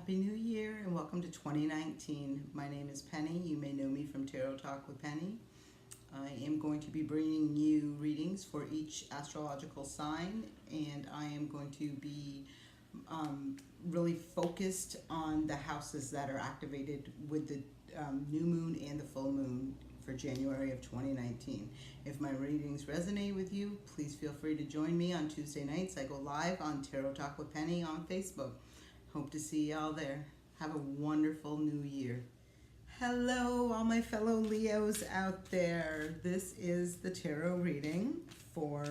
Happy New Year and welcome to 2019. My name is Penny. You may know me from Tarot Talk with Penny. I am going to be bringing you readings for each astrological sign, and I am going to be really focused on the houses that are activated with the new moon and the full moon for January of 2019. If my readings resonate with you, please feel free to join me on Tuesday nights. I go live on Tarot Talk with Penny on Facebook. Hope to see y'all there. Have a wonderful new year. Hello, all my fellow Leos out there. This is the tarot reading for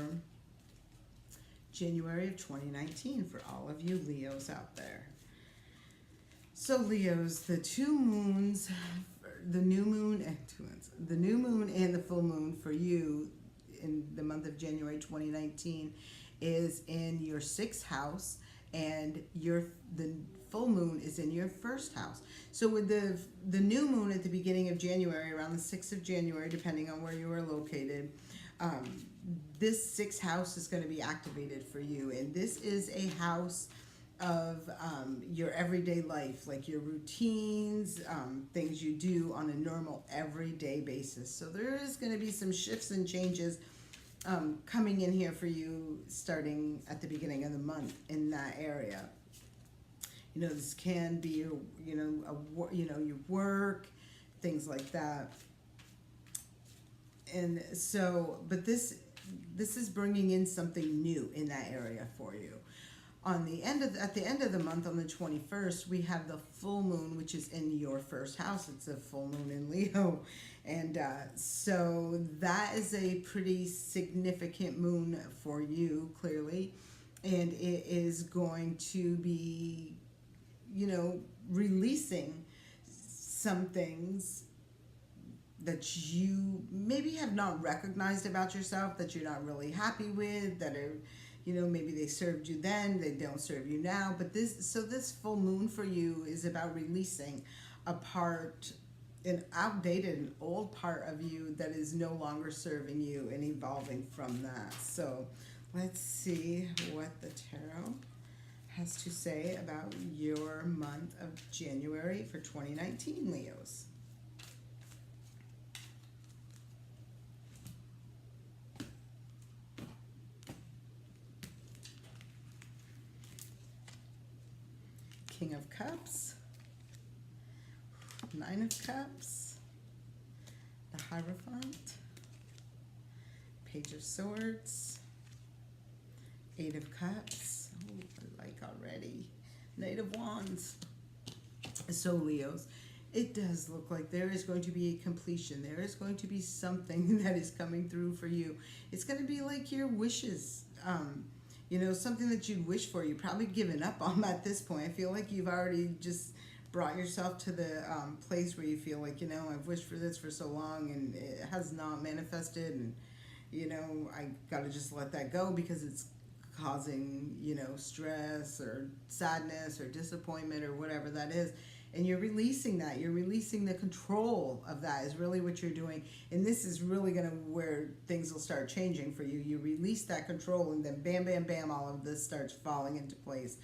January of 2019 for all of you Leos out there. So Leos, the two moons, the new moon and the full moon for you in the month of January 2019 is in your sixth house, and the full moon is in your first house. So with the new moon at the beginning of January, around the 6th of January, depending on where you are located, this sixth house is going to be activated for you. And this is a house of your everyday life, like your routines, things you do on a normal everyday basis. So there is going to be some shifts and changes coming in here for you starting at the beginning of the month in that area. You know, this can be your, your work, things like that. And so, but this is bringing in something new in that area for you. At the end of the month, on the 21st, we have the full moon, which is in your first house. It's a full moon in Leo. And so that is a pretty significant moon for you, clearly. And it is going to be, releasing some things that you maybe have not recognized about yourself, that you're not really happy with, that are, maybe they served you then, they don't serve you now. But this full moon for you is about releasing an outdated, an old part of you that is no longer serving you and evolving from that. So let's see what the tarot has to say about your month of January for 2019, Leos. King of Cups, Nine of Cups, the Hierophant, Page of Swords, Eight of Cups, I like already, Knight of Wands. So Leos, it does look like there is going to be a completion. There is going to be something that is coming through for you. It's going to be like your wishes. Something that you'd wish for. You've probably given up on at this point. I feel like you've already just brought yourself to the place where you feel like, I've wished for this for so long and it has not manifested, and, I got to just let that go because it's causing, stress or sadness or disappointment or whatever that is. And you're releasing that. You're releasing the control of that is really what you're doing. And this is really going to where things will start changing for you. You release that control, and then bam, bam, bam, all of this starts falling into place.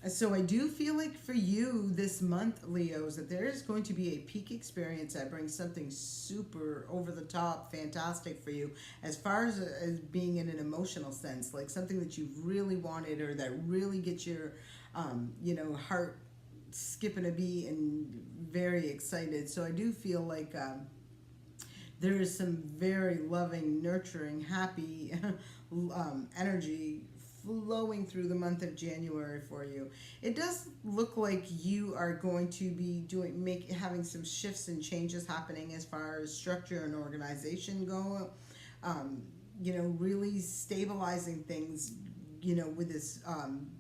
So I do feel like for you this month, Leos, that there is going to be a peak experience that brings something super over the top, fantastic for you, as far as being in an emotional sense, like something that you've really wanted or that really gets your, heart skipping a beat and very excited. So I do feel like there is some very loving, nurturing, happy energy flowing through the month of January for you. It does look like you are going to be having some shifts and changes happening as far as structure and organization go. Really stabilizing things. With this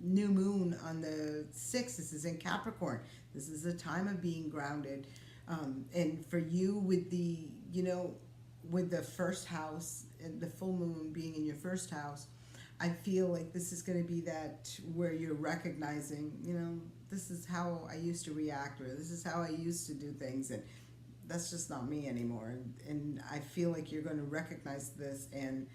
new moon on the 6th, this is in Capricorn. This is a time of being grounded. And for you with the first house and the full moon being in your first house, I feel like this is going to be that where you're recognizing, this is how I used to react, or this is how I used to do things, and that's just not me anymore. And I feel like you're going to recognize this and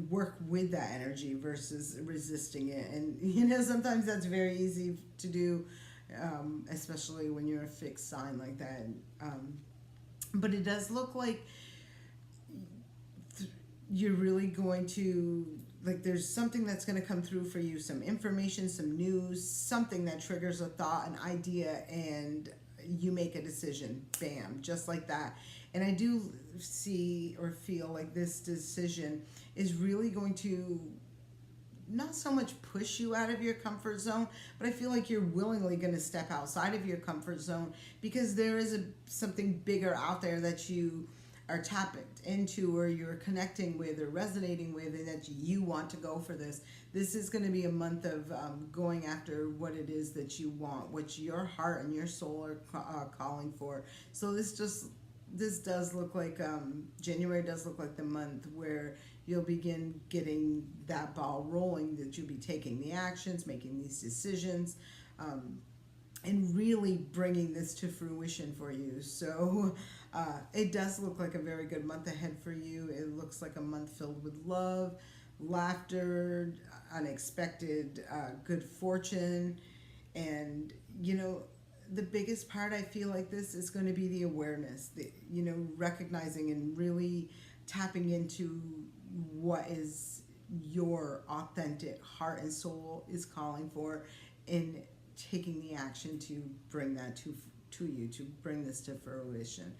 work with that energy versus resisting it. And sometimes that's very easy to do especially when you're a fixed sign like that. But it does look like you're really going to, like, there's something that's going to come through for you, some information, some news, something that triggers a thought, an idea, and you make a decision, bam, just like that. And I do see or feel like this decision is really going to not so much push you out of your comfort zone, but I feel like you're willingly going to step outside of your comfort zone because there is something bigger out there that you are tapping into, or you're connecting with, or resonating with, and that you want to go for this. This is going to be a month of going after what it is that you want, what your heart and your soul are calling for. So this does look like January does look like the month where you'll begin getting that ball rolling, that you'll be taking the actions, making these decisions, and really bringing this to fruition for you. So it does look like a very good month ahead for you. It looks like a month filled with love, laughter, unexpected good fortune. And, you know, the biggest part, I feel like this is going to be the awareness, recognizing and really tapping into what is your authentic heart and soul is calling for, and taking the action to bring that to you, to bring this to fruition.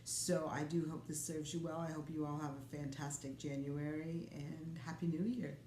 So I do hope this serves you well. I hope you all have a fantastic January, and Happy New Year.